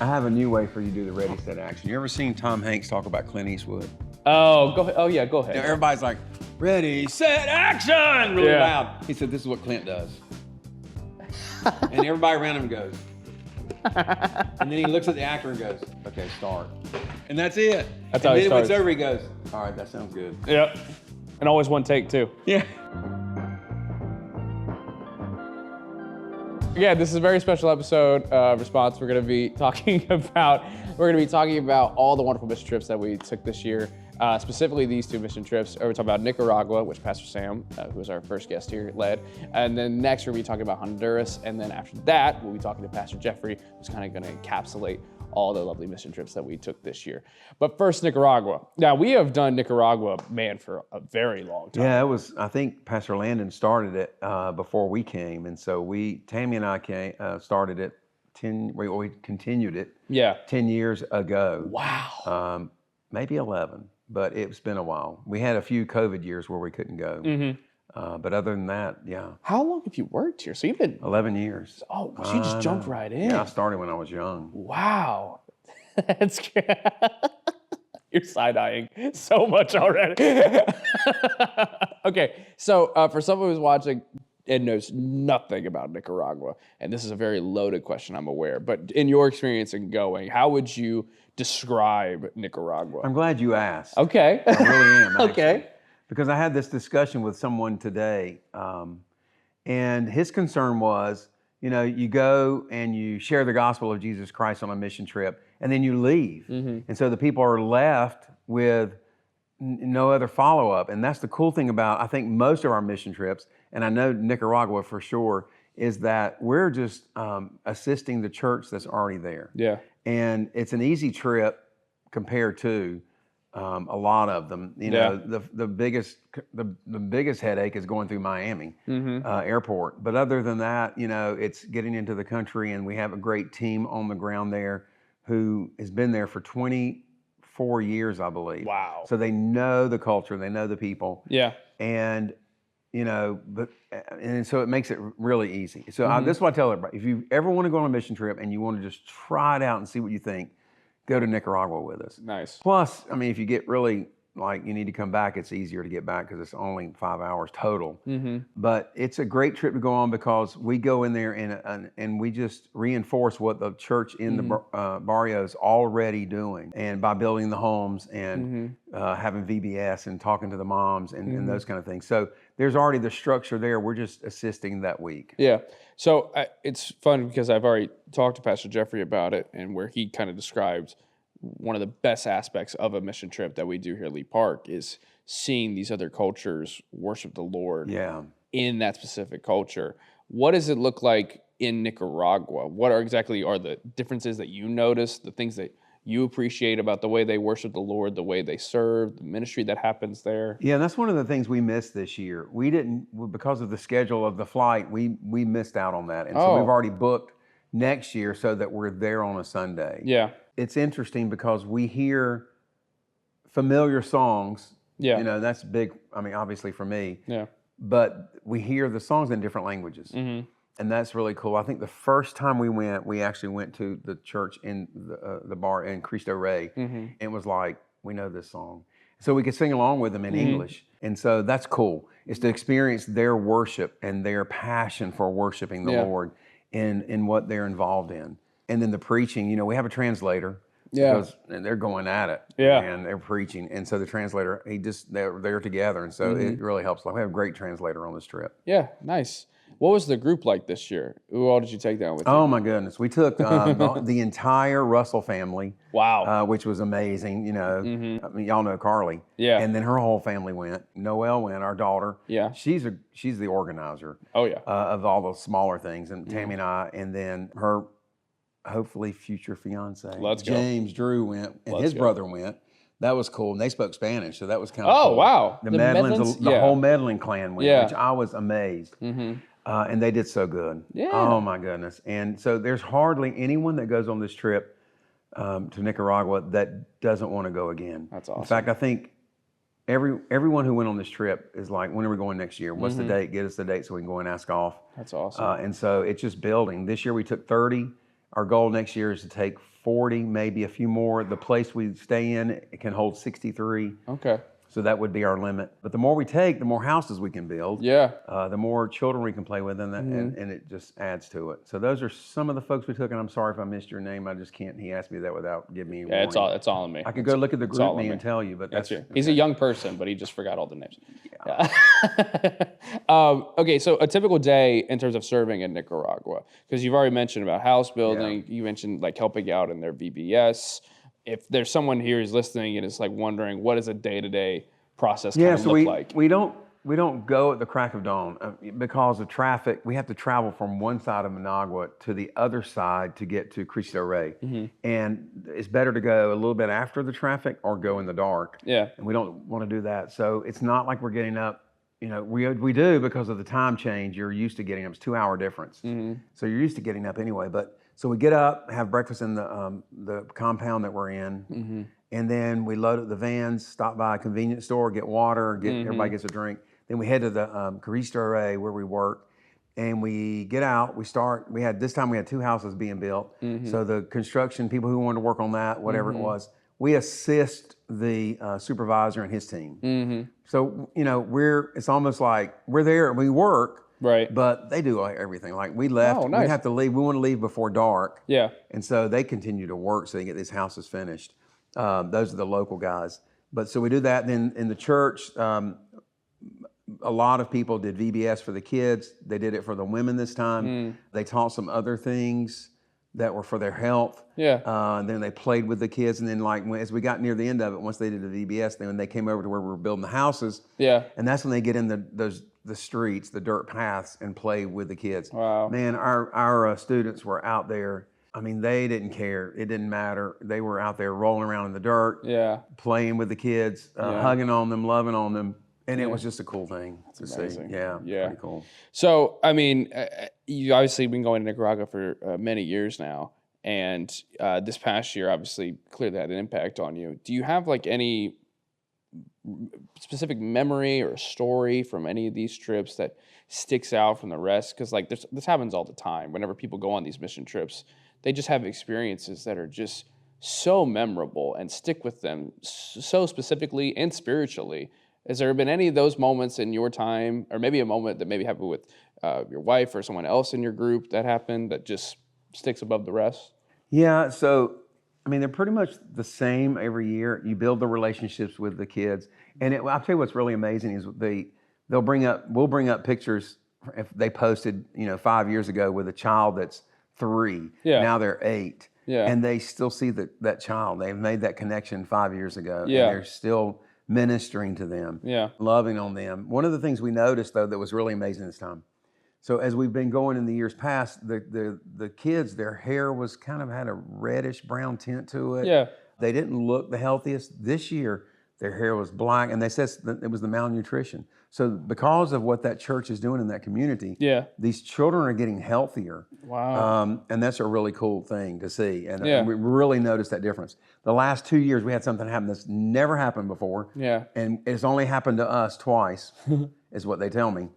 I have a new way for you to do the ready, set, action. You ever seen Tom Hanks talk about Clint Eastwood? Oh, go ahead. Oh, yeah, go ahead. You know, everybody's like, ready, set, action, really loud. He said, this is what Clint does. And everybody around him goes. And then he looks at the actor and goes, okay, start. And that's it. That's how he starts. And then when it's over, he goes, all right, that sounds good. Yep. And always one take, too. Yeah. Yeah, this is a very special episode of Response. We're going to be talking about all the wonderful mission trips that we took this year. Specifically these two mission trips. We're talking about Nicaragua, which Pastor Sam, who was our first guest here, led. And then next we'll be talking about Honduras. And then after that, we'll be talking to Pastor Geoffrey, who's kind of going to encapsulate all the lovely mission trips that we took this year. But first, Nicaragua. Now, we have done Nicaragua, man, for a very long time. Yeah, it was, I think Pastor Landon started it before we came. And so Tammy and I started it we continued it 10 years ago. Wow. Maybe 11, but it's been a while. We had a few COVID years where we couldn't go. Mm-hmm. But other than that, yeah. How long have you worked here? So you've been 11 years. Oh, so you just jumped right in. Yeah, I started when I was young. Wow. That's You're side-eyeing so much already. Okay, so for someone who's watching and knows nothing about Nicaragua, and this is a very loaded question, I'm aware, but in your experience in going, how would you describe Nicaragua? I'm glad you asked. Okay. I really am. Actually. Okay. Because I had this discussion with someone today, and his concern was, you know, you go and you share the gospel of Jesus Christ on a mission trip, and then you leave. Mm-hmm. And so the people are left with no other follow-up. And that's the cool thing about, I think, most of our mission trips, and I know Nicaragua for sure, is that we're just assisting the church that's already there. Yeah. And it's an easy trip compared to a lot of them. You know, the biggest headache is going through Miami airport. But other than that, you know, it's getting into the country, and we have a great team on the ground there who has been there for 24 years, I believe. Wow. So they know the culture, they know the people. Yeah. And, you know, and so it makes it really easy. So this is what I tell everybody. If you ever want to go on a mission trip and you want to just try it out and see what you think, go to Nicaragua with us. Nice. Plus, I mean, if you get really, like, you need to come back, it's easier to get back because it's only 5 hours total. Mm-hmm. But it's a great trip to go on because we go in there and we just reinforce what the church in the barrio is already doing. And by building the homes and having VBS and talking to the moms and those kind of things. So there's already the structure there. We're just assisting that week. Yeah. So it's fun because I've already talked to Pastor Geoffrey about it, and where he kind of described one of the best aspects of a mission trip that we do here at Lee Park is seeing these other cultures worship the Lord in that specific culture. What does it look like in Nicaragua? What exactly are the differences that you notice, the things that you appreciate about the way they worship the Lord, the way they serve, the ministry that happens there? Yeah, that's one of the things we missed this year. We didn't, because of the schedule of the flight, we missed out on that. And so we've already booked next year so that we're there on a Sunday. Yeah. It's interesting because we hear familiar songs. Yeah. You know, that's big, I mean, obviously for me. Yeah. But we hear the songs in different languages. Mm-hmm. And that's really cool. I think the first time we actually went to the church in the bar in Cristo Rey, and it was like, we know this song. So we could sing along with them in English. And so that's cool. It's to experience their worship and their passion for worshiping the Lord in what they're involved in. And then the preaching, you know, we have a translator. Because they're going at it. Yeah. And they're preaching. And so the translator, they're together. And so it really helps. Like, we have a great translator on this trip. Yeah, nice. What was the group like this year? Who all did you take down with you? Oh my goodness. We took the entire Russell family. Wow. Which was amazing. You know, I mean, y'all know Carly. Yeah. And then her whole family went. Noelle went, our daughter. Yeah. She's the organizer. Oh yeah. Of all the smaller things. And Tammy and I, and then her hopefully future fiance. James Drew went, and his brother went. That was cool. And they spoke Spanish, so that was kind of cool. Oh, wow. The Medlins, the whole Medlin clan went, which I was amazed. And they did so good. Yeah. Oh, my goodness. And so there's hardly anyone that goes on this trip to Nicaragua that doesn't want to go again. That's awesome. In fact, I think everyone who went on this trip is like, when are we going next year? What's the date? Get us the date so we can go and ask off. That's awesome. And so it's just building. This year we took 30. Our goal next year is to take 40, maybe a few more. The place we stay in, it can hold 63. Okay. So that would be our limit. But the more we take, the more houses we can build. Yeah. The more children we can play with, and it just adds to it. So those are some of the folks we took, and I'm sorry if I missed your name. I just can't. He asked me that without giving me a warning. It's all on me. I could go look at the group me and tell you, but that's you. He's a young person, but he just forgot all the names. Yeah. Okay, so a typical day in terms of serving in Nicaragua, because you've already mentioned about house building. You mentioned like helping out in their VBS. If there's someone here who's listening and is like wondering what does a day-to-day process kind of look like? We don't go at the crack of dawn because of traffic. We have to travel from one side of Managua to the other side to get to Cristo Rey, and it's better to go a little bit after the traffic or go in the dark. Yeah, and we don't want to do that. So it's not like we're getting up. You know, we do because of the time change. You're used to getting up. It's 2-hour difference, so you're used to getting up anyway. But so we get up, have breakfast in the compound that we're in, and then we load up the vans, stop by a convenience store, get water, everybody gets a drink. Then we head to the Cristo Rey where we work, and we get out. This time we had 2 houses being built. So the construction people who wanted to work on that, whatever it was, we assist the supervisor and his team. So you know it's almost like we're there and we work. Right. But they do everything. Like we left, we have to leave. We want to leave before dark. Yeah. And so they continue to work so they get these houses finished. Those are the local guys. But so we do that. Then in the church, a lot of people did VBS for the kids. They did it for the women this time. They taught some other things that were for their health. Yeah. And then they played with the kids. And then as we got near the end of it, once they did the VBS, then they came over to where we were building the houses. Yeah. And that's when they get in the streets, the dirt paths, and play with the kids. Wow. Man, our students were out there. I mean, they didn't care. It didn't matter. They were out there rolling around in the dirt, playing with the kids, hugging on them, loving on them. And it was just a cool thing to see. Yeah, pretty cool. So, I mean, you obviously been going to Nicaragua for many years now. And this past year, obviously, clearly had an impact on you. Do you have like any specific memory or story from any of these trips that sticks out from the rest? Because like this happens all the time. Whenever people go on these mission trips, they just have experiences that are just so memorable and stick with them so specifically and spiritually. Has there been any of those moments in your time, or maybe a moment that maybe happened with your wife or someone else in your group that happened that just sticks above the rest? Yeah, so I mean, they're pretty much the same every year. You build the relationships with the kids, and I'll tell you what's really amazing is we'll bring up pictures if they posted 5 years ago with a child that's 3. Yeah. Now they're 8. Yeah. And they still see that child. They've made that connection 5 years ago. Yeah. And they're still ministering to them. Yeah. Loving on them. One of the things we noticed though that was really amazing this time. So as we've been going in the years past, the kids, their hair was kind of had a reddish brown tint to it. Yeah. They didn't look the healthiest. This year, their hair was black, and they said that it was the malnutrition. So because of what that church is doing in that community, these children are getting healthier. Wow. And that's a really cool thing to see. And we really noticed that difference. The last 2 years, we had something happen that's never happened before. Yeah. And it's only happened to us twice, is what they tell me.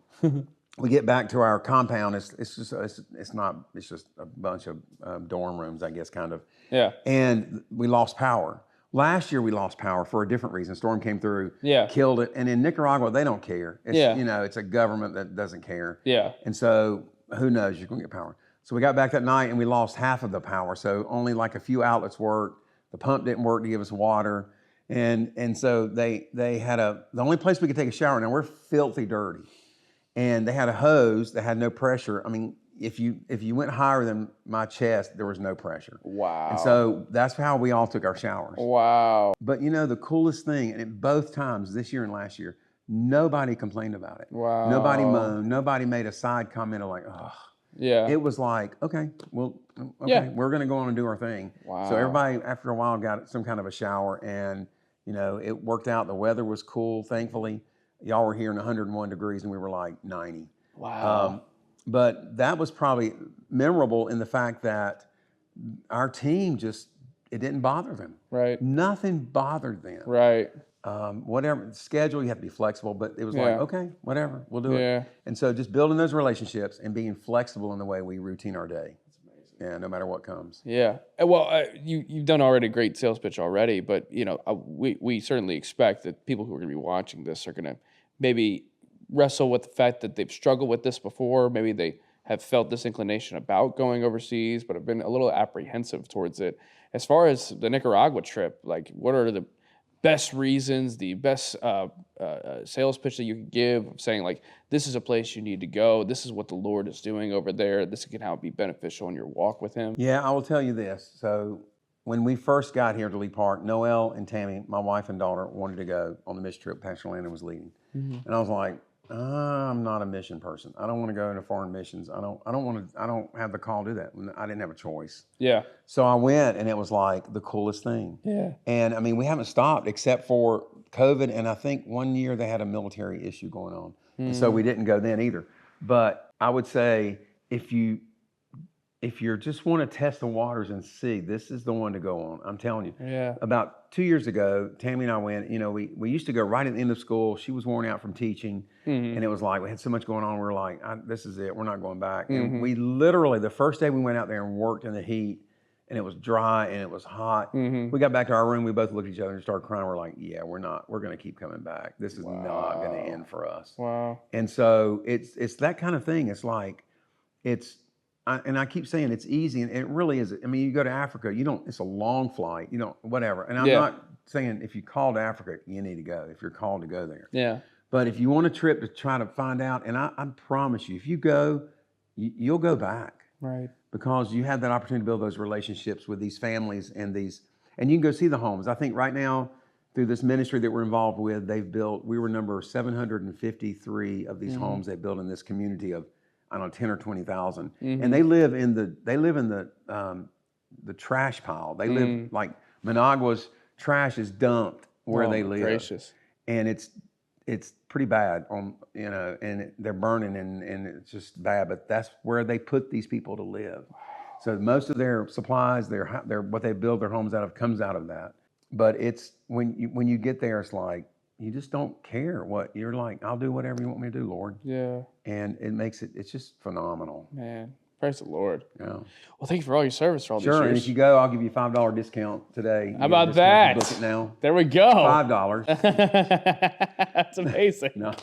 We get back to our compound. It's just a bunch of dorm rooms, I guess, kind of. Yeah. And we lost power. Last year we lost power for a different reason. Storm came through, killed it. And in Nicaragua, they don't care. It's, it's a government that doesn't care. Yeah. And so who knows? You're going to get power. So we got back that night and we lost half of the power. So only like a few outlets worked. The pump didn't work to give us water. And so they had the only place we could take a shower. Now we're filthy dirty. And they had a hose that had no pressure. I mean, if you went higher than my chest, there was no pressure. Wow. And so that's how we all took our showers. Wow. But the coolest thing, and both times, this year and last year, nobody complained about it. Wow. Nobody moaned. Nobody made a side comment of like, oh. Yeah. It was like, okay, we're going to go on and do our thing. Wow. So everybody, after a while, got some kind of a shower, and it worked out. The weather was cool, thankfully. Y'all were here in 101 degrees, and we were like 90. Wow. But that was probably memorable in the fact that our team it didn't bother them. Right. Nothing bothered them. Right. Whatever schedule, you have to be flexible, but it was like, okay, whatever, we'll do it. And so just building those relationships and being flexible in the way we routine our day. That's amazing. Yeah, no matter what comes. Yeah. Well, you've done already a great sales pitch already, but we certainly expect that people who are going to be watching this are going to maybe wrestle with the fact that they've struggled with this before. Maybe they have felt this inclination about going overseas, but have been a little apprehensive towards it. As far as the Nicaragua trip, like, what are the best reasons, the best sales pitch that you could give, of saying, like, this is a place you need to go, this is what the Lord is doing over there, this can help be beneficial in your walk with him? Yeah, I will tell you this. So when we first got here to Lee Park, Noelle and Tammy, my wife and daughter, wanted to go on the mission trip Pastor Landon was leading. And I was like, I'm not a mission person. I don't want to go into foreign missions. I don't have the call to do that. I didn't have a choice. Yeah. So I went, and it was like the coolest thing. Yeah. And I mean, we haven't stopped except for COVID, and I think one year they had a military issue going on. And so we didn't go then either. But I would say if you just want to test the waters and see, this is the one to go on. I'm telling you. Yeah. About 2 years ago, Tammy and I went, we used to go right at the end of school. She was worn out from teaching. And it was like, we had so much going on. We were like, this is it. We're not going back. And we literally, the first day we went out there and worked in the heat, and it was dry and it was hot. We got back to our room. We both looked at each other and started crying. We're like, yeah, we're going to keep coming back. This is not going to end for us. Wow. And so it's that kind of thing. It's like, and I keep saying it's easy, and it really is. I mean, you go to Africa, it's a long flight, whatever. And I'm not saying if you call to Africa, you need to go, if you're called to go there. Yeah. But if you want a trip to try to find out, and I promise you, if you go, you'll go back. Right. Because you have that opportunity to build those relationships with these families and you can go see the homes. I think right now, through this ministry that we're involved with, we were number 753 of these homes they built in this community of, I don't know, 10 or 20,000. And they live in the trash pile. They live like Managua's trash is dumped where they live. Gracious. And it's pretty bad and they're burning and it's just bad, but that's where they put these people to live. So most of their supplies, their what they build their homes out of comes out of that. But it's when you get there, it's like, you just don't care what you're like. I'll do whatever you want me to do, Lord. Yeah. And it's just phenomenal. Man, praise the Lord. Yeah. Well, thank you for all your service for all these years. Sure, and if you go, I'll give you a $5 discount today. How about that? Book it now. There we go. $5. That's amazing. No,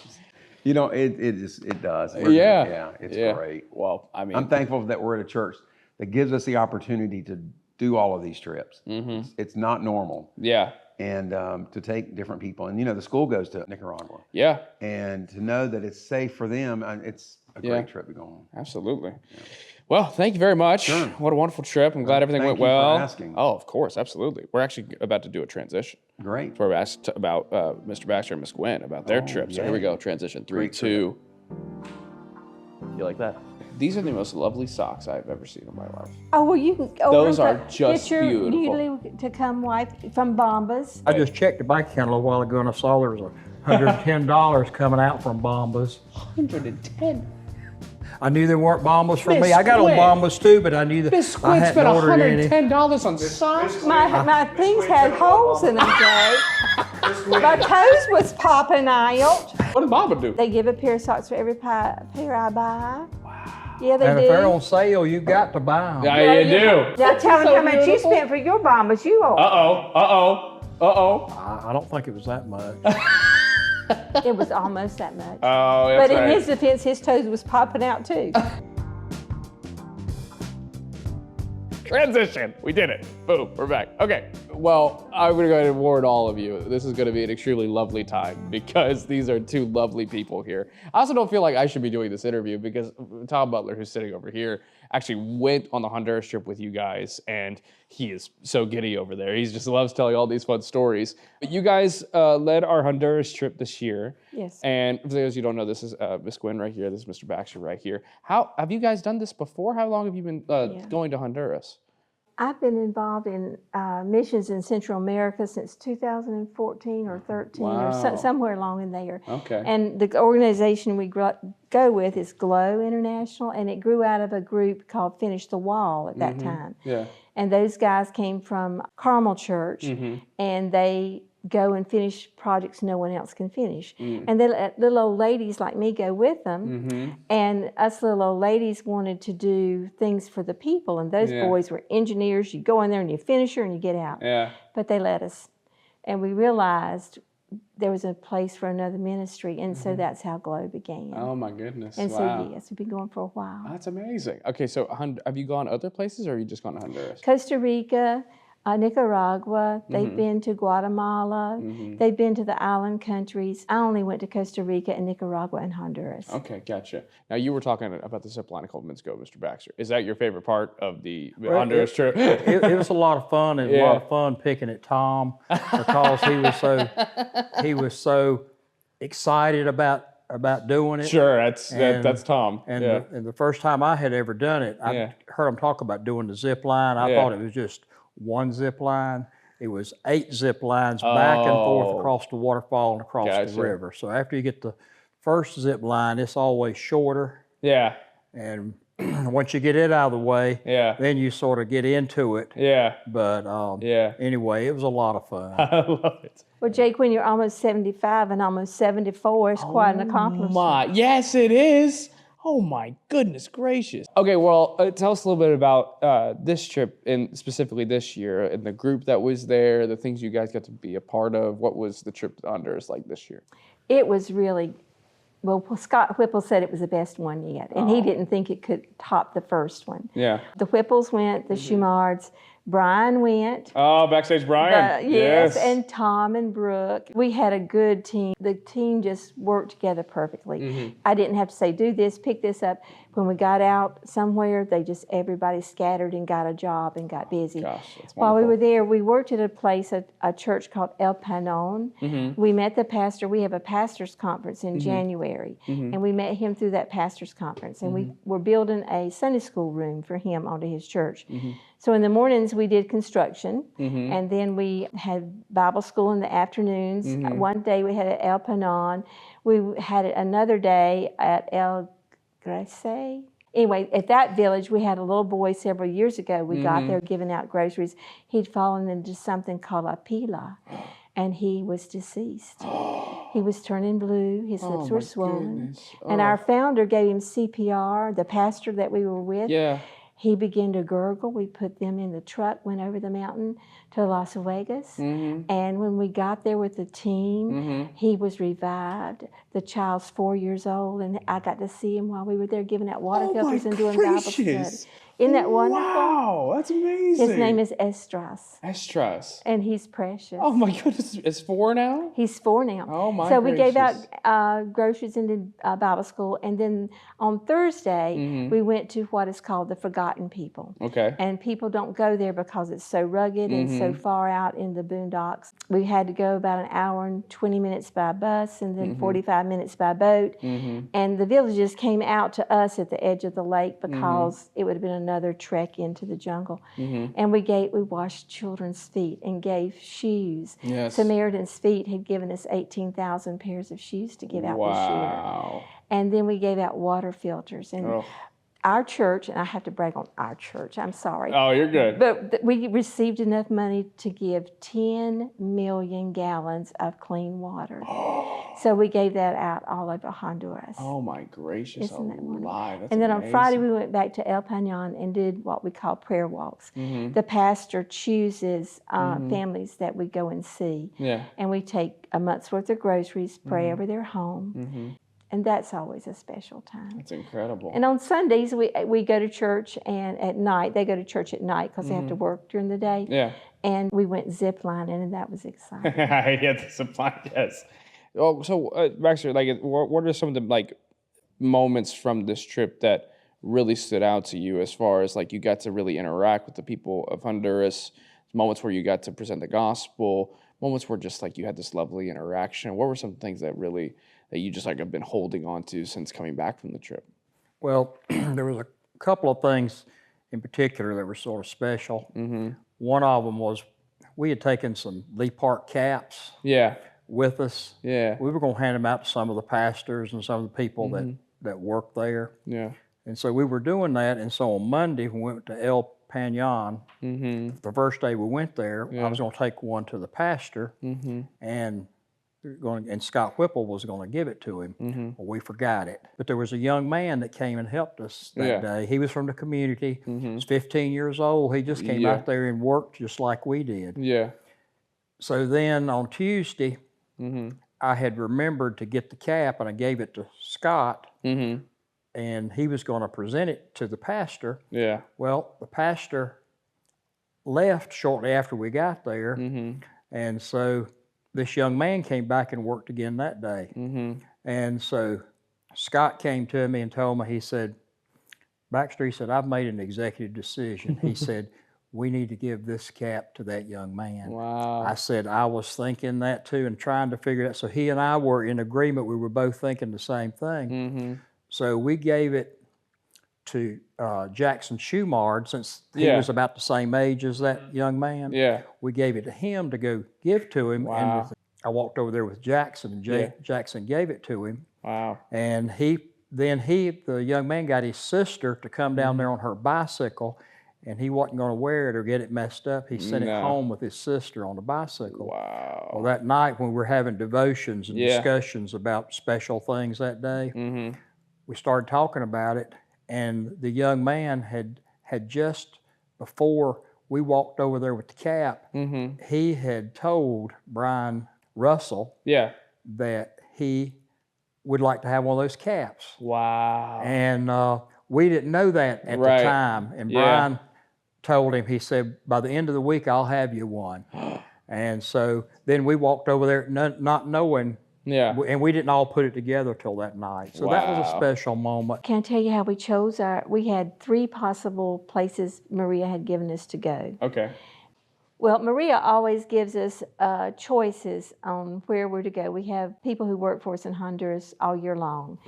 it does. It's great. Well, I mean, I'm thankful that we're at a church that gives us the opportunity to do all of these trips. It's not normal. Yeah. And to take different people. And, the school goes to Nicaragua. Yeah. And to know that it's safe for them, it's a great trip to go on. Absolutely. Yeah. Well, thank you very much. Sure. What a wonderful trip. I'm glad everything went well. Thank you for asking. Oh, of course. Absolutely. We're actually about to do a transition. Great. Where we asked about Mr. Baxter and Miss Gwen about their trip. So here we go. Transition. 3, 2. You like that? These are the most lovely socks I've ever seen in my life. Oh, well, you can Those are just get your beautiful. New to come wife from Bombas. I just checked the bank account a little while ago and I saw there was $110 coming out from Bombas. 110. I knew there weren't Bombas for Miss me. I got on Gwen. Bombas too, but I knew that Miss I Gwen hadn't spent ordered any. $110 on socks. My things had holes in them, Jay. My toes was popping out. What did Mama do? They give a pair of socks for every pair I buy. Wow. Yeah, they And do. if they're on sale, you got to buy them. Yeah, you do. Now tell them So how much you beautiful. spent for your Bombas. You are. I don't think it was that much. It was almost that much. Oh, that's But in right. his defense, his toes was popping out too. Transition. We did it. Boom. We're back. Okay. Well, I'm going to go ahead and warn all of you. This is going to be an extremely lovely time because these are two lovely people here. I also don't feel like I should be doing this interview because Tom Butler, who's sitting over here, actually went on the Honduras trip with you guys, and he is so giddy over there. He just loves telling all these fun stories. But you guys led our Honduras trip this year. Yes. And for those of you who don't know, this is Miss Gwen right here. This is Mr. Baxter right here. How have you guys done this before? How long have you been going to Honduras? I've been involved in missions in Central America since 2014 or 13 or somewhere along in there. Okay. And the organization we go with is GLOW International, and it grew out of a group called Finish the Wall at that time. Yeah. And those guys came from Carmel Church, and they go and finish projects no one else can finish. And then little old ladies like me go with them. And us little old ladies wanted to do things for the people. And those boys were engineers. You go in there and you finish her and you get out. Yeah. But they let us. And we realized there was a place for another ministry. And so that's how Glow began. Oh my goodness. And wow. so, yes, we've been going for a while. That's amazing. Okay, so have you gone other places or have you just gone to Honduras? Costa Rica, Nicaragua, they've been to Guatemala, they've been to the island countries. I only went to Costa Rica and Nicaragua and Honduras. Okay, gotcha. Now you were talking about the zip line a couple minutes ago, Mr. Baxter. Is that your favorite part of the Honduras trip? It was a lot of fun. It was a lot of fun picking at Tom because he was so excited about doing it. Sure, that's Tom. And, the first time I had ever done it, I heard him talk about doing the zip line. I thought it was just one zip line. It was 8 zip lines back and forth across the waterfall and across the river. So after you get the first zip line, it's always shorter. Yeah. And once you get it out of the way, then you sort of get into it. Yeah. But anyway, it was a lot of fun. I love it. Well, Jake, when you're almost 75 and almost 74, it's quite an accomplishment. Yes, it is. Oh my goodness gracious. Okay, well, tell us a little bit about this trip and specifically this year and the group that was there, the things you guys got to be a part of. What was the trip to Honduras like this year? It was really, well, Scott Whipple said it was the best one yet, and he didn't think it could top the first one. Yeah. The Whipples went, the Schumards, Brian went. Oh, Backstage Brian. Yes, and Tom and Brooke. We had a good team. The team just worked together perfectly. I didn't have to say, do this, pick this up. When we got out somewhere, everybody scattered and got a job and got busy. Gosh, that's While we wonderful. were there, we worked at a place, a church called El Panon. We met the pastor. We have a pastor's conference in January, and we met him through that pastor's conference. And we were building a Sunday school room for him onto his church. So in the mornings, we did construction, and then we had Bible school in the afternoons. One day we had at El Panon. We had it another day at El Grace. Anyway, at that village, we had a little boy several years ago. We got there giving out groceries. He'd fallen into something called a pila, and he was deceased. He was turning blue. His lips were swollen. And our founder gave him CPR, the pastor that we were with. Yeah. He began to gurgle. We put them in the truck, went over the mountain to Las Vegas. And when we got there with the team, he was revived. The child's 4 years old, and I got to see him while we were there giving out water filters and doing Bible study. Isn't that wonderful? Wow, that's amazing. His name is Estras. Estras. And he's precious. Oh my goodness, it's 4 now? He's 4 now. Oh my So we gave gracious. out groceries and did Bible school. And then on Thursday, we went to what is called the Forgotten People. Okay. And people don't go there because it's so rugged and so far out in the boondocks. We had to go about an hour and 20 minutes by bus and then 45 minutes by boat. And the villagers came out to us at the edge of the lake because it would have been another trek into the jungle. And we washed children's feet and gave shoes. Yes. Samaritan's Feet had given us 18,000 pairs of shoes to give out this year. Wow. And then we gave out water filters. And our church, and I have to brag on our church, I'm sorry. Oh, you're good. But we received enough money to give 10 million gallons of clean water. So we gave that out all over Honduras. Oh my gracious. Isn't that wonderful? Alive. That's And then amazing. on Friday, we went back to El Panon and did what we call prayer walks. The pastor chooses families that we go and see. Yeah. And we take a month's worth of groceries, pray over their home. And that's always a special time. That's incredible. And on Sundays, we go to church, and at night, they go to church at night because they have to work during the day. Yeah. And we went ziplining, and that was exciting. Yeah, the supply, yes. Oh, so Baxter, like, what are some of the moments from this trip that really stood out to you as far as like you got to really interact with the people of Honduras, moments where you got to present the gospel, moments where just like you had this lovely interaction? What were some things that really that you just like have been holding on to since coming back from the trip? Well, there was a couple of things in particular that were sort of special. One of them was we had taken some Lee Park caps with us. Yeah. We were going to hand them out to some of the pastors and some of the people that work there. Yeah. And so we were doing that. And so on Monday, we went to El Panyon. The first day we went there, I was going to take one to the pastor, and Scott Whipple was going to give it to him. Well, we forgot it. But there was a young man that came and helped us that day. He was from the community. He was 15 years old. He just came out there and worked just like we did. Yeah. So then on Tuesday, I had remembered to get the cap, and I gave it to Scott, and he was going to present it to the pastor. Yeah. Well, the pastor left shortly after we got there, and so this young man came back and worked again that day. And so Scott came to me and told me, he said, Baxter, he said, I've made an executive decision. He said, we need to give this cap to that young man. Wow. I said, I was thinking that too and trying to figure it out. So he and I were in agreement. We were both thinking the same thing. So we gave it to Jackson Shumard, since he was about the same age as that young man. Yeah. We gave it to him to go give to him. Wow. And I walked over there with Jackson, and Jackson gave it to him. Wow. And the young man got his sister to come down there on her bicycle, and he wasn't going to wear it or get it messed up. He sent it home with his sister on the bicycle. Wow. Well, that night when we were having devotions and discussions about special things that day, we started talking about it, and the young man had just, before we walked over there with the cap, he had told Brian Russell that he would like to have one of those caps. Wow. And we didn't know that at the time. And Brian told him, he said, by the end of the week, I'll have you one. And so then we walked over there not knowing, and we didn't all put it together till that night. So that was a special moment. Can I tell you how we chose we had 3 possible places Maria had given us to go. Okay. Well, Maria always gives us choices on where we're to go. We have people who work for us in Honduras all year long.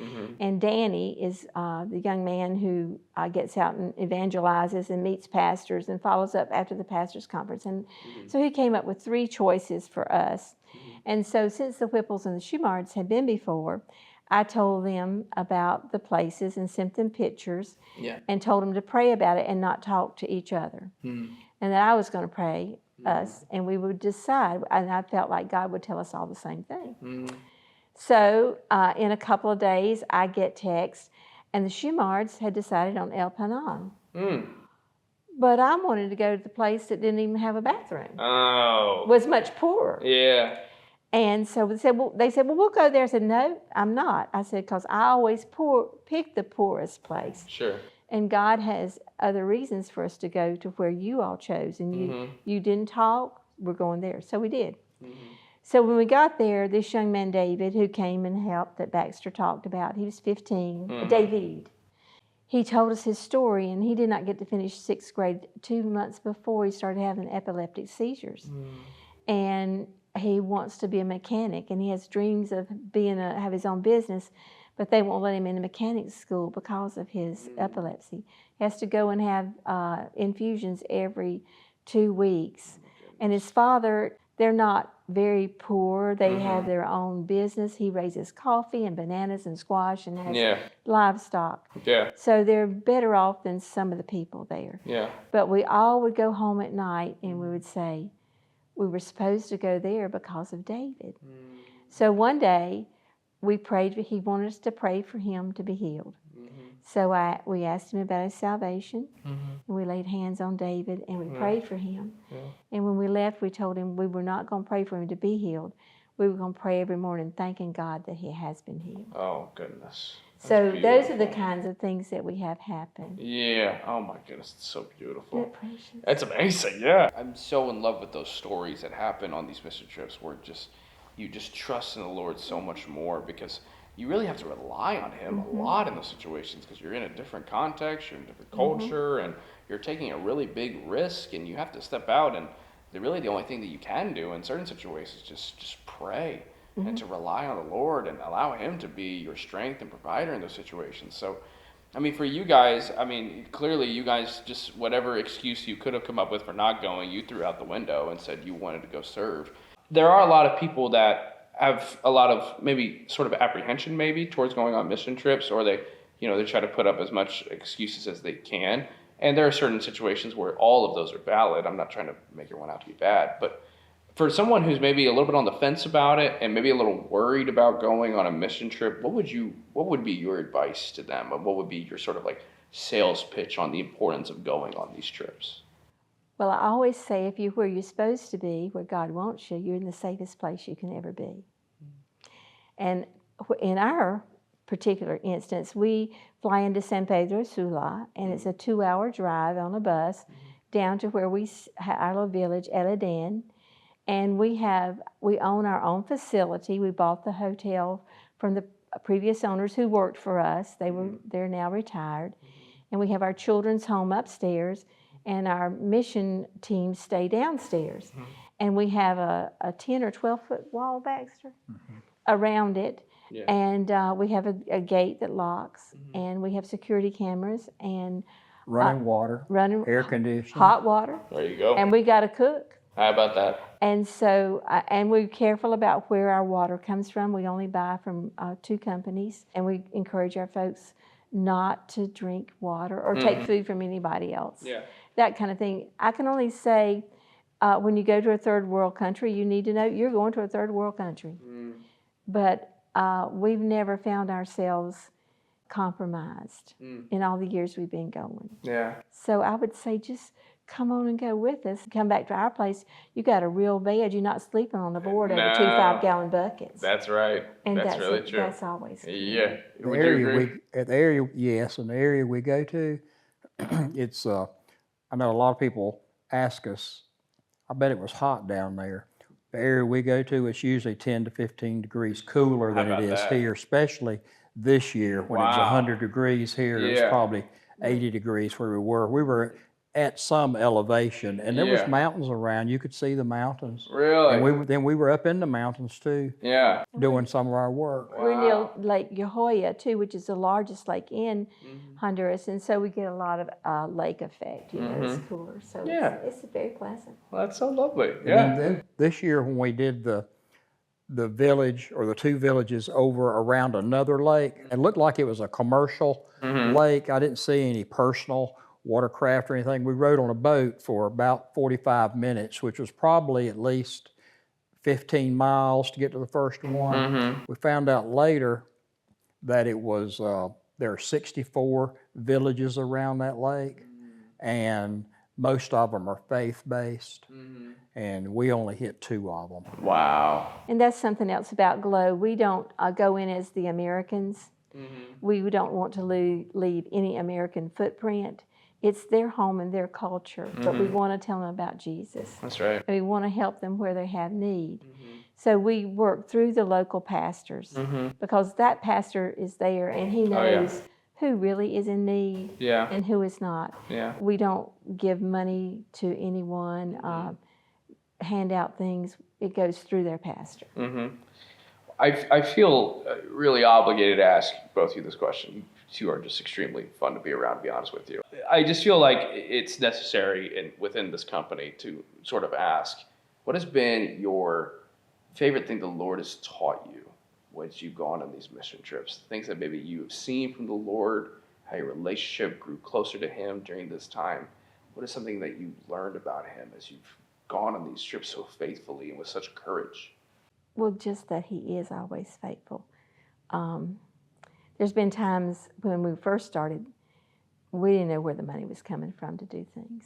And Danny is the young man who gets out and evangelizes and meets pastors and follows up after the pastors' conference. And so he came up with 3 choices for us. And so since the Whipples and the Shumards had been before, I told them about the places and sent them pictures and told them to pray about it and not talk to each other. And that I was going to pray us, and we would decide. And I felt like God would tell us all the same thing. So in a couple of days, I get text, and the Shumards had decided on El Panon. But I wanted to go to the place that didn't even have a bathroom. Oh. Was much poorer. Yeah. And so they said, well, we'll go there. I said, no, I'm not. I said, because I always pick the poorest place. Sure. And God has other reasons for us to go to where you all chose. And you didn't talk, we're going there. So we did. So when we got there, this young man, David, who came and helped that Baxter talked about, he was 15, David. He told us his story, and he did not get to finish 6th grade 2 months before he started having epileptic seizures. And he wants to be a mechanic, and he has dreams of have his own business, but they won't let him into mechanics school because of his epilepsy. He has to go and have infusions every 2 weeks. And his father, they're not very poor. They have their own business. He raises coffee and bananas and squash and has livestock. So they're better off than some of the people there. But we all would go home at night and we would say, we were supposed to go there because of David. So one day, we prayed. He wanted us to pray for him to be healed. So we asked him about his salvation, and we laid hands on David, and we prayed for him. And when we left, we told him we were not going to pray for him to be healed. We were going to pray every morning thanking God that he has been healed. Oh, goodness. So those are the kinds of things that we have happen. Yeah. Oh, my goodness. It's so beautiful. Isn't that precious? It's amazing, yeah. I'm so in love with those stories that happen on these mission trips where you just trust in the Lord so much more, because you really have to rely on him a lot in those situations, because you're in a different context, you're in a different culture, and you're taking a really big risk, and you have to step out, and the only thing that you can do in certain situations is just pray and to rely on the Lord and allow him to be your strength and provider in those situations. So, I mean, for you guys, I mean, clearly you guys just, whatever excuse you could have come up with for not going, you threw out the window and said you wanted to go serve. There are a lot of people that have a lot of maybe sort of apprehension maybe towards going on mission trips, or they try to put up as much excuses as they can. And there are certain situations where all of those are valid. I'm not trying to make everyone out to be bad, but for someone who's maybe a little bit on the fence about it and maybe a little worried about going on a mission trip, what would be your advice to them? And what would be your sort of like sales pitch on the importance of going on these trips? Well, I always say if you're where you're supposed to be, where God wants you, you're in the safest place you can ever be. And in our particular instance, we fly into San Pedro Sula, and it's a 2-hour drive on a bus down to where our little village, El Eden. And we own our own facility. We bought the hotel from the previous owners who worked for us. They're now retired. And we have our children's home upstairs, and our mission team stay downstairs. And we have a 10 or 12-foot wall, Baxter, around it. Yeah. And we have a gate that locks, and we have security cameras and running water, air conditioning, hot water. There you go. And we got to cook. How about that? And so, and we're careful about where our water comes from. We only buy from 2 companies, and we encourage our folks not to drink water or take food from anybody else. Yeah. That kind of thing. I can only say, when you go to a third world country, you need to know you're going to a third world country. But we've never found ourselves compromised in all the years we've been going. Yeah. So I would say just come on and go with us. Come back to our place. You got a real bed. You're not sleeping on the board over 2 5-gallon buckets. That's right. And that's really true. That's always good. Yeah. The area we go to, it's I know a lot of people ask us, I bet it was hot down there. The area we go to, it's usually 10 to 15 degrees cooler than it is here, especially this year when it's 100 degrees here. It's probably 80 degrees where we were. We were at some elevation, and there was mountains around. You could see the mountains. Really? And we were up in the mountains too. Yeah. Doing some of our work. We're near Lake Yohoya too, which is the largest lake in Honduras, and so we get a lot of lake effect. You know, it's cooler, so it's very pleasant. Well, that's so lovely. Yeah. And then this year when we did the village or the 2 villages over around another lake, it looked like it was a commercial lake. I didn't see any personal watercraft or anything. We rode on a boat for about 45 minutes, which was probably at least 15 miles to get to the first one. We found out later that it was, there are 64 villages around that lake, and most of them are faith-based, and we only hit 2 of them. Wow. And that's something else about Glow. We don't go in as the Americans. We don't want to leave any American footprint. It's their home and their culture, but we want to tell them about Jesus. That's right. And we want to help them where they have need. So we work through the local pastors because that pastor is there and he knows who really is in need and who is not. Yeah. We don't give money to anyone, hand out things. It goes through their pastor. I feel really obligated to ask both of you this question. You 2 are just extremely fun to be around, to be honest with you. I just feel like it's necessary within this company to sort of ask, what has been your favorite thing the Lord has taught you once you've gone on these mission trips? Things that maybe you've seen from the Lord, how your relationship grew closer to Him during this time. What is something that you learned about Him as you've gone on these trips so faithfully and with such courage? Well, just that He is always faithful. There's been times when we first started, we didn't know where the money was coming from to do things.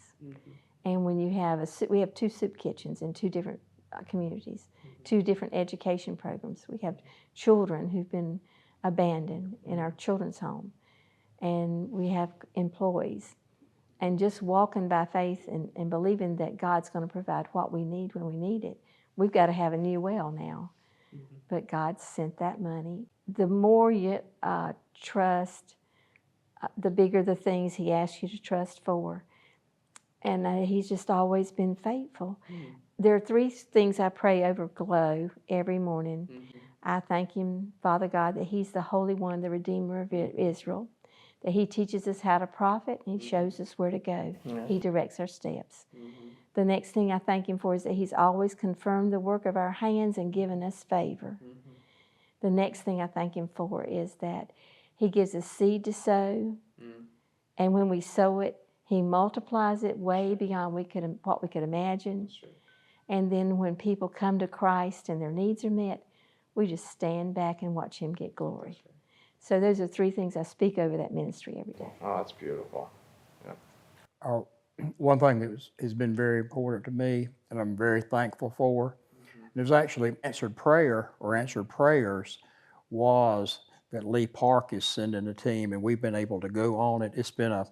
And when you have we have 2 soup kitchens in 2 different communities, 2 different education programs. We have children who've been abandoned in our children's home, and we have employees. And just walking by faith and believing that God's going to provide what we need when we need it. We've got to have a new well now, but God sent that money. The more you trust, the bigger the things He asks you to trust for. And He's just always been faithful. There are 3 things I pray over Glow every morning. I thank Him, Father God, that He's the Holy One, the Redeemer of Israel, that He teaches us how to profit and He shows us where to go. He directs our steps. The next thing I thank Him for is that He's always confirmed the work of our hands and given us favor. The next thing I thank Him for is that He gives us seed to sow, and when we sow it, He multiplies it way beyond what we could imagine. And then when people come to Christ and their needs are met, we just stand back and watch Him get glory. So those are 3 things I speak over that ministry every day. Oh, that's beautiful. Yeah. One thing that has been very important to me, and I'm very thankful for, there's actually answered prayers, was that Lee Park is sending a team, and we've been able to go on it. It's been a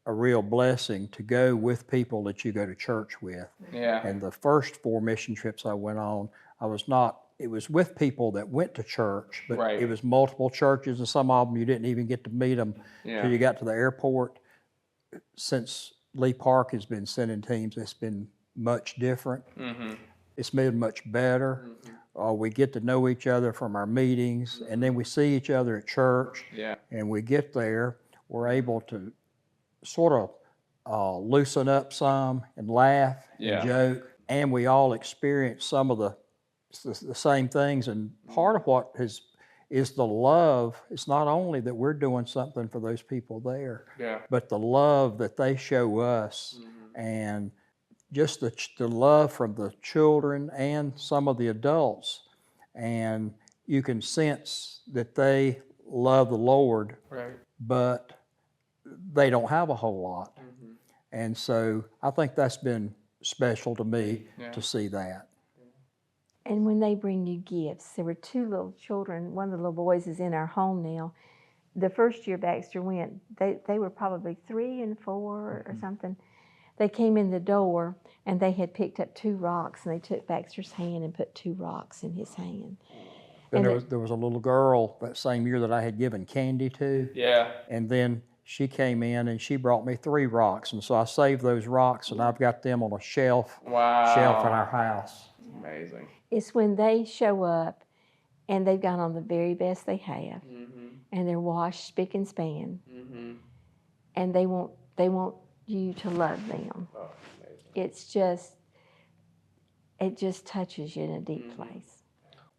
real blessing to go with people that you go to church with. Yeah. And the first 4 mission trips I went on, it was with people that went to church, but Right. it was multiple churches, and some of them you didn't even get to meet them until you got to the airport. Since Lee Park has been sending teams, it's been much different. Mm-hmm. It's been much better. Mm-hmm. We get to know each other from our meetings, and then we see each other at church. Yeah. And we get there, we're able to sort of loosen up some and laugh and joke, and we all experience some of the same things. And part of what is the love. It's not only that we're doing something for those people there, but the love that they show us, and just the love from the children and some of the adults. And you can sense that they love the Lord, but they don't have a whole lot. And so I think that's been special to me to see that. And when they bring you gifts, there were 2 little children. One of the little boys is in our home now. The first year Baxter went, they were probably 3 and 4 or something. They came in the door and they had picked up 2 rocks, and they took Baxter's hand and put 2 rocks in his hand. And there was a little girl that same year that I had given candy to. Yeah. And then she came in and she brought me 3 rocks, and so I saved those rocks, and I've got them on a shelf in our house. Amazing. It's when they show up and they've got on the very best they have, and they're washed spick and span, and they want you to love them. Oh, it just touches you in a deep place.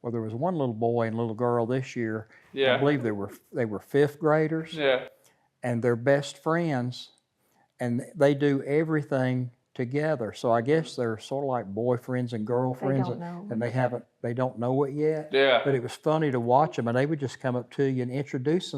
Well, there was one little boy and little girl this year. I believe they were 5th graders. Yeah. And they're best friends, and they do everything together. So I guess they're sort of like boyfriends and girlfriends, and they don't know it yet. Yeah. But it was funny to watch them, and they would just come up to you and introduce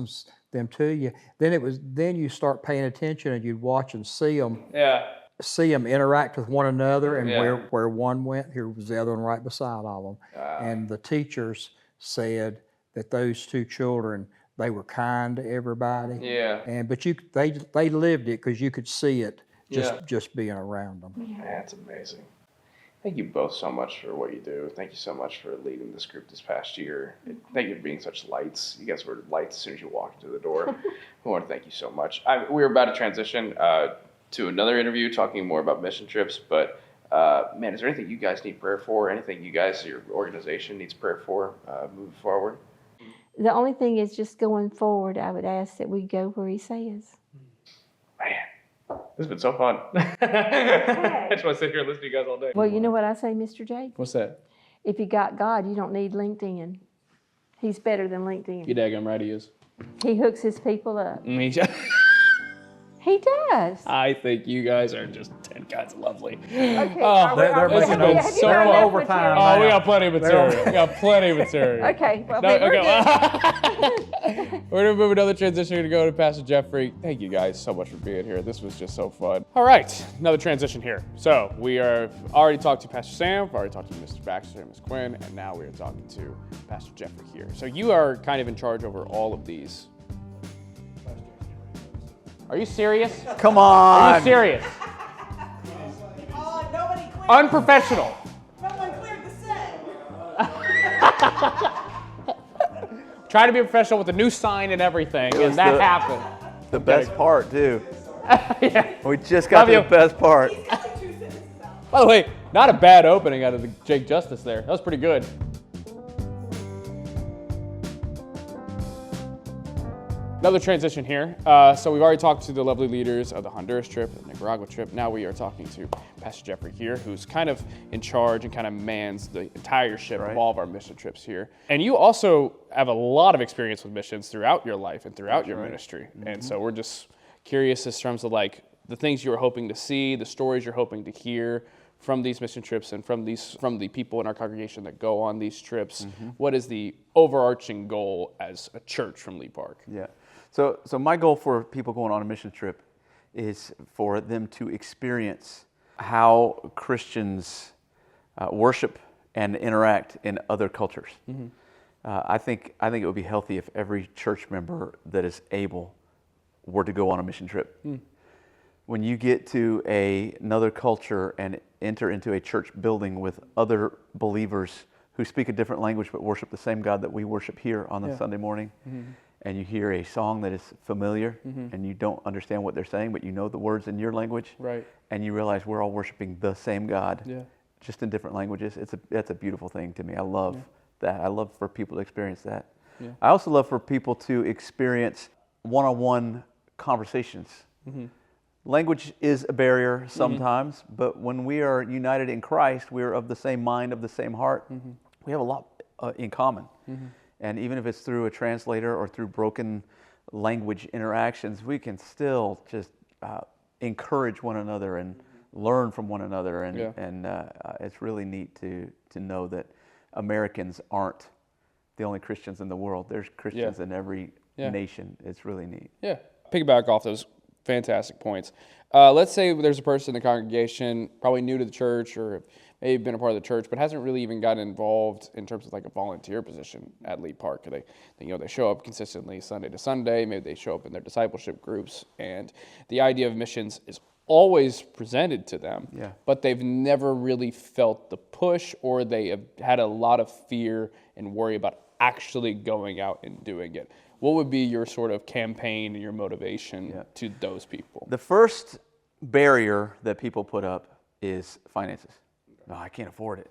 them to you. Then you start paying attention, and you'd watch and see them. Yeah. See them interact with one another, and where one went, here was the other one right beside of them. And the teachers said that those 2 children, they were kind to everybody. Yeah. But they lived it, because you could see it just being around them. Yeah. That's amazing. Thank you both so much for what you do. Thank you so much for leading this group this past year. Thank you for being such lights. You guys were lights as soon as you walked into the door. I want to thank you so much. We're about to transition to another interview talking more about mission trips, but man, is there anything you guys need prayer for? Anything you guys, your organization needs prayer for moving forward? The only thing is, just going forward, I would ask that we go where He says. Man, this has been so fun. I just want to sit here and listen to you guys all day. Well, you know what I say, Mr. Jake? What's that? If you got God, you don't need LinkedIn. He's better than LinkedIn. You daggum right he is. He hooks his people up. He does. I think you guys are just 10 kinds of lovely. Okay. They're so overtime. Oh, we got plenty of material. We got plenty of material. Okay. Well, we're going to move another transition. We're going to go to Pastor Geoffrey. Thank you guys so much for being here. This was just so fun. All right. Another transition here. So we are already talked to Pastor Sam. We've already talked to Mr. Baxter and Ms. Gwen. And now we are talking to Pastor Geoffrey here. So you are kind of in charge over all of these. Are you serious? Come on. Are you serious? Nobody cleared. Unprofessional. No one cleared the set. Trying to be professional with a new sign and everything, and that happened. The best part, too. Yeah. We just got to the best part. By the way, not a bad opening out of the Jake Justice there. That was pretty good. Another transition here. So we've already talked to the lovely leaders of the Honduras trip, the Nicaragua trip. Now we are talking to Pastor Geoffrey here, who's kind of in charge and kind of mans the entire ship of all of our mission trips here. And you also have a lot of experience with missions throughout your life and throughout your ministry. Mm-hmm. And so we're just curious in terms of like the things you're hoping to see, the stories you're hoping to hear from these mission trips and from the people in our congregation that go on these trips? What is the overarching goal as a church from Lee Park? Yeah. So my goal for people going on a mission trip is for them to experience how Christians worship and interact in other cultures. I think it would be healthy if every church member that is able were to go on a mission trip. When you get to another culture and enter into a church building with other believers who speak a different language but worship the same God that we worship here on the Sunday morning, and you hear a song that is familiar and you don't understand what they're saying, but you know the words in your language, Right. and you realize we're all worshiping the same God, Yeah. just in different languages. That's a beautiful thing to me. I love that. I love for people to experience that. Yeah. I also love for people to experience one-on-one conversations. Language is a barrier sometimes, but when we are united in Christ, we are of the same mind, of the same heart. We have a lot in common. And even if it's through a translator or through broken language interactions, we can still just encourage one another and learn from one another. And it's really neat to know that Americans aren't the only Christians in the world. There's Christians in every nation. It's really neat. Yeah. Piggyback off those fantastic points. Let's say there's a person in the congregation, probably new to the church or maybe been a part of the church, but hasn't really even gotten involved in terms of like a volunteer position at Lee Park. They show up consistently Sunday to Sunday. Maybe they show up in their discipleship groups, and the idea of missions is always presented to them, but they've never really felt the push, or they have had a lot of fear and worry about actually going out and doing it. What would be your sort of campaign and your motivation to those people? The first barrier that people put up is finances. No, I can't afford it.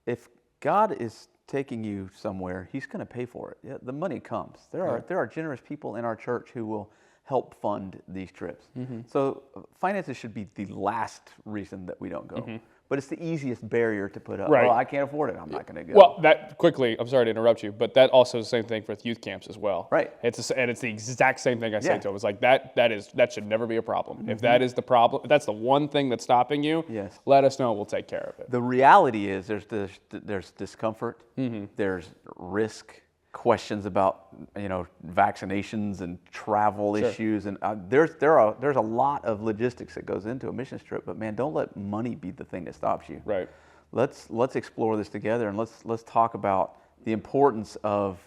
If God is taking you somewhere, He's going to pay for it. Yeah, the money comes. There are generous people in our church who will help fund these trips. So finances should be the last reason that we don't go. But it's the easiest barrier to put up. Right. Oh, I can't afford it. I'm not going to go. Well, that quickly, I'm sorry to interrupt you, but that also is the same thing for youth camps as well. Right. It's the exact same thing I say to them. It's like that should never be a problem. If that is the problem, if that's the one thing that's stopping you, let us know. We'll take care of it. The reality is there's discomfort, there's risk, questions about vaccinations and travel issues, and there's a lot of logistics that goes into a mission trip. But man, don't let money be the thing that stops you. Right. Let's explore this together, and let's talk about the importance of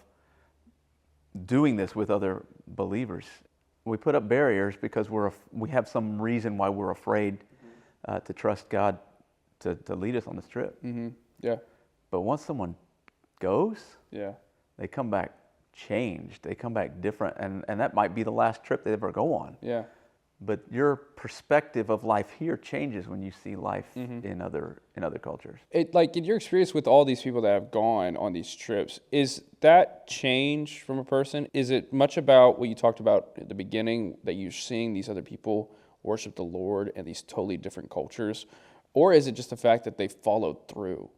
doing this with other believers. We put up barriers because we have some reason why we're afraid to trust God to lead us on this trip. Yeah. But once someone goes, they come back changed. They come back different, and that might be the last trip they ever go on. Yeah. But your perspective of life here changes when you see life in other cultures. Like in your experience with all these people that have gone on these trips, is that change from a person? Is it much about what you talked about at the beginning, that you're seeing these other people worship the Lord in these totally different cultures, or is it just the fact that they followed through?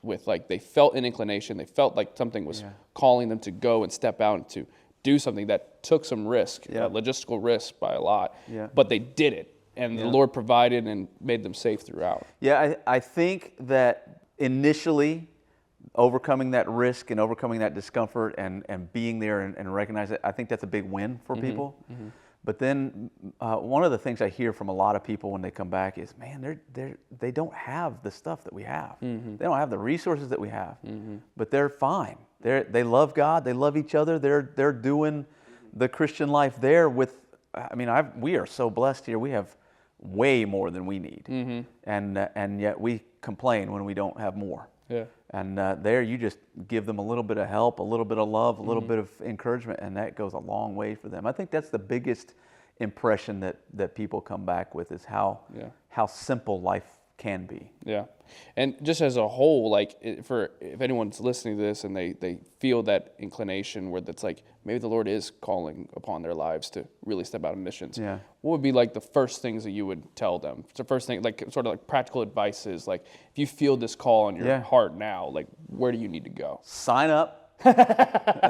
With they felt an inclination, they felt like something was calling them to go and step out and to do something that took some risk, logistical risk by a lot, but they did it, and the Lord provided and made them safe throughout. Yeah, I think that initially overcoming that risk and overcoming that discomfort and being there and recognize it, I think that's a big win for people. But then one of the things I hear from a lot of people when they come back is, man, they don't have the stuff that we have. They don't have the resources that we have, but they're fine. They love God. They love each other. They're doing the Christian life there with. We are so blessed here. We have way more than we need, and yet we complain when we don't have more. Yeah. And there you just give them a little bit of help, a little bit of love, a little bit of encouragement, and that goes a long way for them. I think that's the biggest impression that people come back with, is how simple life can be. Yeah. And just as a whole, if anyone's listening to this and they feel that inclination where that's maybe the Lord is calling upon their lives to really step out of missions, what would be the first things that you would tell them? It's the first thing, sort of practical advice is, if you feel this call on your heart now, where do you need to go? Sign up.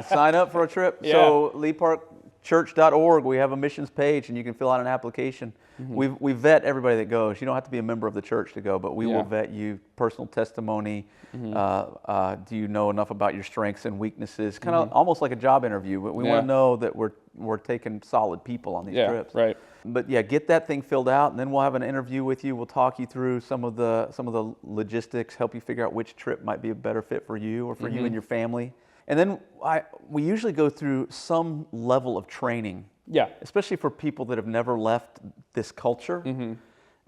Sign up for a trip. So Lee Park church.org, we have a missions page, and you can fill out an application. We vet everybody that goes. You don't have to be a member of the church to go, but we will vet you, personal testimony. Do you know enough about your strengths and weaknesses? Kind of almost like a job interview, but we want to know that we're taking solid people on these trips. Right. But yeah, get that thing filled out, and then we'll have an interview with you. We'll talk you through some of the logistics, help you figure out which trip might be a better fit for you or for you and your family. And then we usually go through some level of training. Yeah. Especially for people that have never left this culture.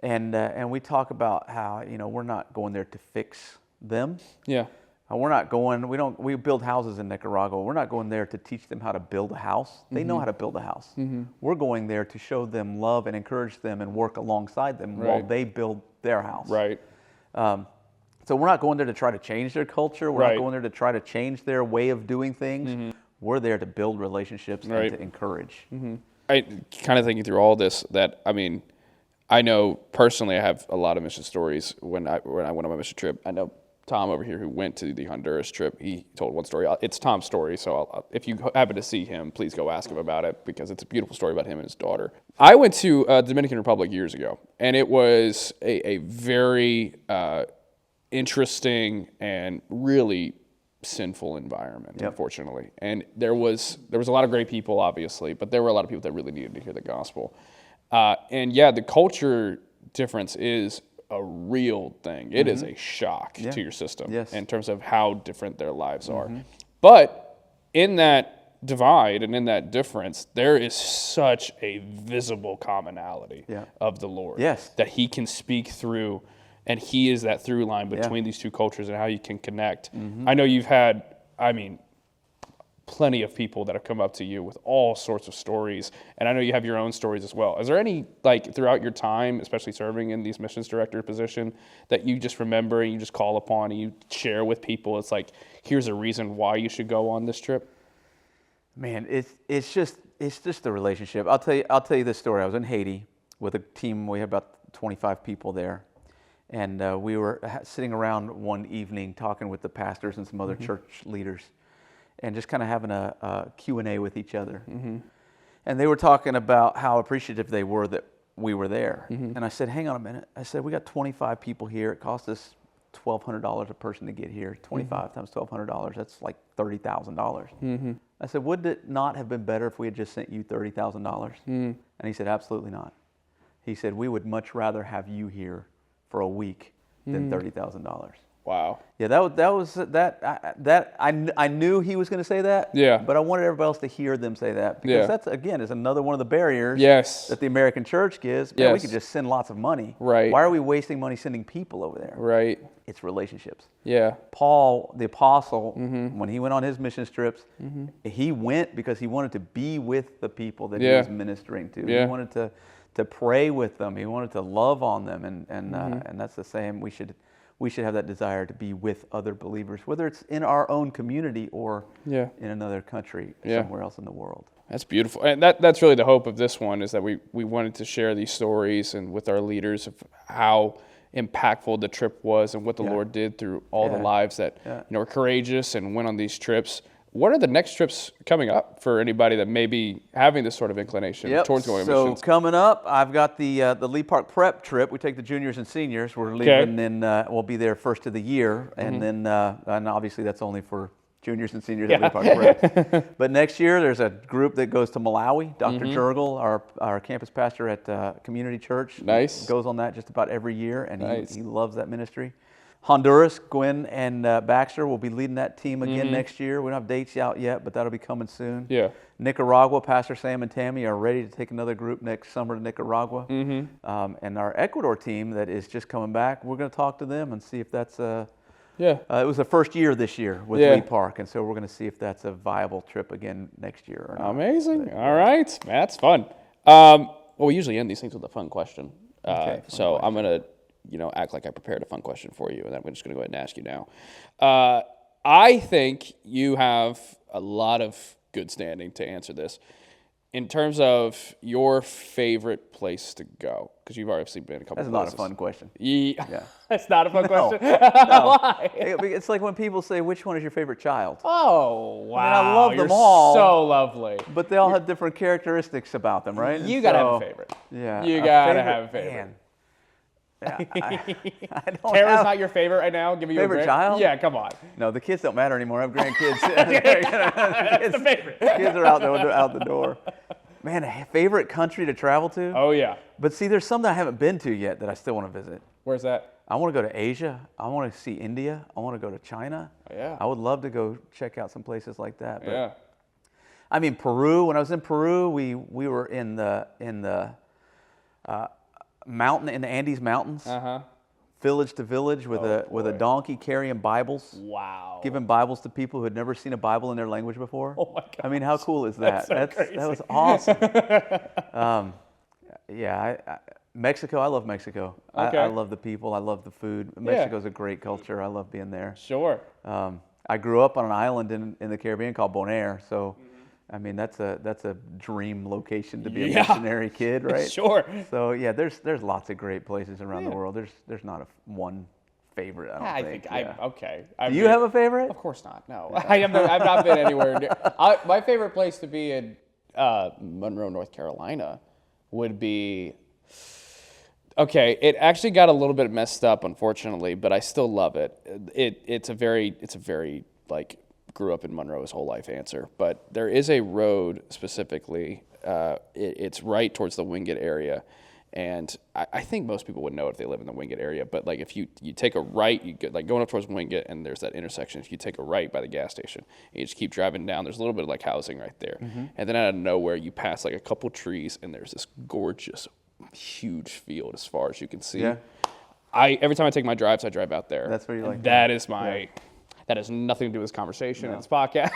And we talk about how, we're not going there to fix them. Yeah. We're not going, we build houses in Nicaragua. We're not going there to teach them how to build a house. They know how to build a house. We're going there to show them love and encourage them and work alongside them while they build their house. Right. So we're not going there to try to change their culture. We're not going there to try to change their way of doing things. We're there to build relationships and to encourage. I kind of thinking through all this I know personally I have a lot of mission stories when I went on my mission trip. I know Tom over here who went to the Honduras trip, he told one story. It's Tom's story, so if you happen to see him, please go ask him about it because it's a beautiful story about him and his daughter. I went to Dominican Republic years ago, and it was a very interesting and really sinful environment, unfortunately. And there was a lot of great people, obviously, but there were a lot of people that really needed to hear the gospel. The culture difference is a real thing. It is a shock to your system in terms of how different their lives are. But in that divide and in that difference, there is such a visible commonality of the Lord that he can speak through, and he is that through line between these two cultures and how you can connect. I know you've had, plenty of people that have come up to you with all sorts of stories, and I know you have your own stories as well. Is there any, throughout your time, especially serving in these missions director position, that you just remember and you just call upon and you share with people? It's like, here's a reason why you should go on this trip. Man, it's just the relationship. I'll tell you this story. I was in Haiti with a team. We had about 25 people there, and we were sitting around one evening talking with the pastors and some other church leaders, and just kind of having a Q&A with each other. And they were talking about how appreciative they were that we were there. And I said, hang on a minute. I said, we got 25 people here. It cost us $1,200 a person to get here. 25 times $1,200, that's like $30,000. I said, would it not have been better if we had just sent you $30,000? And he said, absolutely not. He said, we would much rather have you here for a week than $30,000. Wow. Yeah, I knew he was going to say that. Yeah. But I wanted everybody else to hear them say that because that's, again, is another one of the barriers that the American church gives. Man, we could just send lots of money. Right. Why are we wasting money sending people over there? Right. It's relationships. Yeah. Paul, the apostle, when he went on his mission trips, he went because he wanted to be with the people that he was ministering to. He wanted to pray with them. He wanted to love on them, and that's the same. We should have that desire to be with other believers, whether it's in our own community or in another country, somewhere else in the world. That's beautiful. And that's really the hope of this one, is that we wanted to share these stories and with our leaders of how impactful the trip was and what the Lord did through all the lives that were courageous and went on these trips. What are the next trips coming up for anybody that may be having this sort of inclination towards going on missions? So coming up, I've got the Lee Park Prep trip. We take the juniors and seniors. We're leaving we'll be there first of the year, and then and obviously that's only for juniors and seniors at Lee Park Prep. But next year there's a group that goes to Malawi. Dr. Jurgel, our campus pastor at Community Church, goes on that just about every year, and he loves that ministry. Honduras, Gwen and Baxter will be leading that team again next year. We don't have dates out yet, but that'll be coming soon. Yeah. Nicaragua, Pastor Sam and Tammy are ready to take another group next summer to Nicaragua. And our Ecuador team that is just coming back, we're going to talk to them and see if that's it was the first year this year with Lee Park, and so we're going to see if that's a viable trip again next year or not. Amazing. All right. That's fun. Well, we usually end these things with a fun question. So I'm going to act like I prepared a fun question for you, and then I'm just going to go ahead and ask you now. I think you have a lot of good standing to answer this. in terms of your favorite place to go, because you've obviously been a couple That's places. not a fun question. Yeah. That's not a fun question? No. Why? It's like when people say, which one is your favorite child? Oh, wow. I love them You're all. so lovely. But they all have different characteristics about them, right? You And got to have so, a favorite. Yeah. You got to have a favorite. Man. Yeah, I don't Tara's have not your favorite right now? Give me favorite your child? Yeah, come on. No, the kids don't matter anymore. I have grandkids. That's the favorite. Kids are out the door. Man, a favorite country to travel to? Oh, yeah. But see, there's some that I haven't been to yet that I still want to visit. Where's that? I want to go to Asia. I want to see India. I want to go to China. Yeah. I would love to go check out some places like that. But, Yeah. I mean, Peru. When I was in Peru, we were in the mountain, in the Andes Mountains, village to village with a donkey carrying Bibles. Wow. Giving Bibles to people who had never seen a Bible in their language before. Oh my God. I mean, how cool is that? That's so crazy. That was awesome. Mexico, I love Mexico. Okay. I love the people. I love the food. Mexico's a great culture. I love being there. Sure. I grew up on an island in the Caribbean called Bonaire, so I mean that's a dream location to be a missionary kid, right? Sure. So yeah, there's lots of great places around the world. There's not one favorite. I don't think. Okay. Do you have a favorite? Of course not. No, I've not been anywhere near. My favorite place to be in Monroe, North Carolina, would be. Okay, it actually got a little bit messed up, unfortunately, but I still love it. It's a very like grew up in Monroe his whole life answer, but there is a road specifically. It's right towards the Wingate area. And I think most people would know if they live in the Wingate area, but like if you take a right, you get like going up towards Wingate, and there's that intersection. If you take a right by the gas station, and you just keep driving down, there's a little bit of like housing right there. And then out of nowhere, you pass like a couple trees, and there's this gorgeous, huge field as far as you can see. Yeah. Every time I take my drives, I drive out there. That's where you like that is my. That has nothing to do with this conversation and this podcast.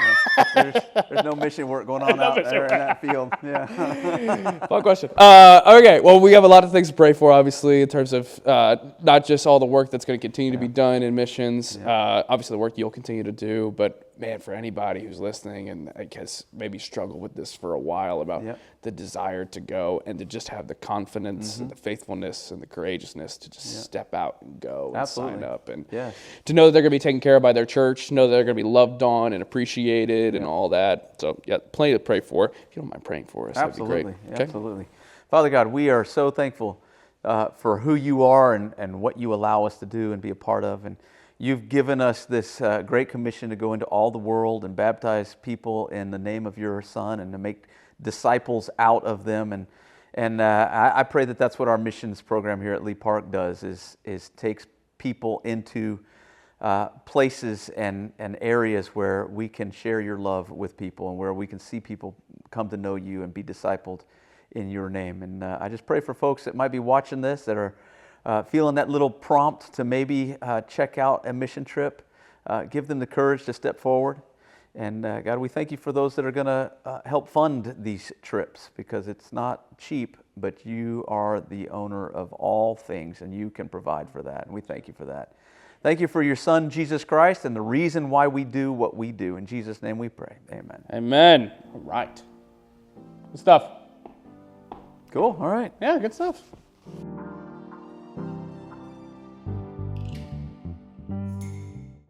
There's no mission work going on out there in that field. Yeah. Fun question. Okay, well, we have a lot of things to pray for, obviously, in terms of not just all the work that's going to continue to be done in missions, obviously the work you'll continue to do, but man, for anybody who's listening and I guess maybe struggled with this for a while about the desire to go and to just have the confidence and the faithfulness and the courageousness to just step out and go and sign up and to know that they're going to be taken care of by their church, to know that they're going to be loved on and appreciated and all that. So, plenty to pray for. If you don't mind praying for us, that'd be great. Okay? Absolutely. Father God, we are so thankful for who you are and what you allow us to do and be a part of. And you've given us this great commission to go into all the world and baptize people in the name of your Son and to make disciples out of them. And I pray that that's what our missions program here at Lee Park does, is takes people into places and areas where we can share your love with people and where we can see people come to know you and be discipled in your name. And I just pray for folks that might be watching this that are feeling that little prompt to maybe check out a mission trip. Give them the courage to step forward. And God, we thank you for those that are going to help fund these trips, because it's not cheap, but you are the owner of all things and you can provide for that. And we thank you for that. Thank you for your Son, Jesus Christ, and the reason why we do what we do. In Jesus' name we pray. Amen. Amen. All right. Good stuff. Cool. All right. Yeah, good stuff.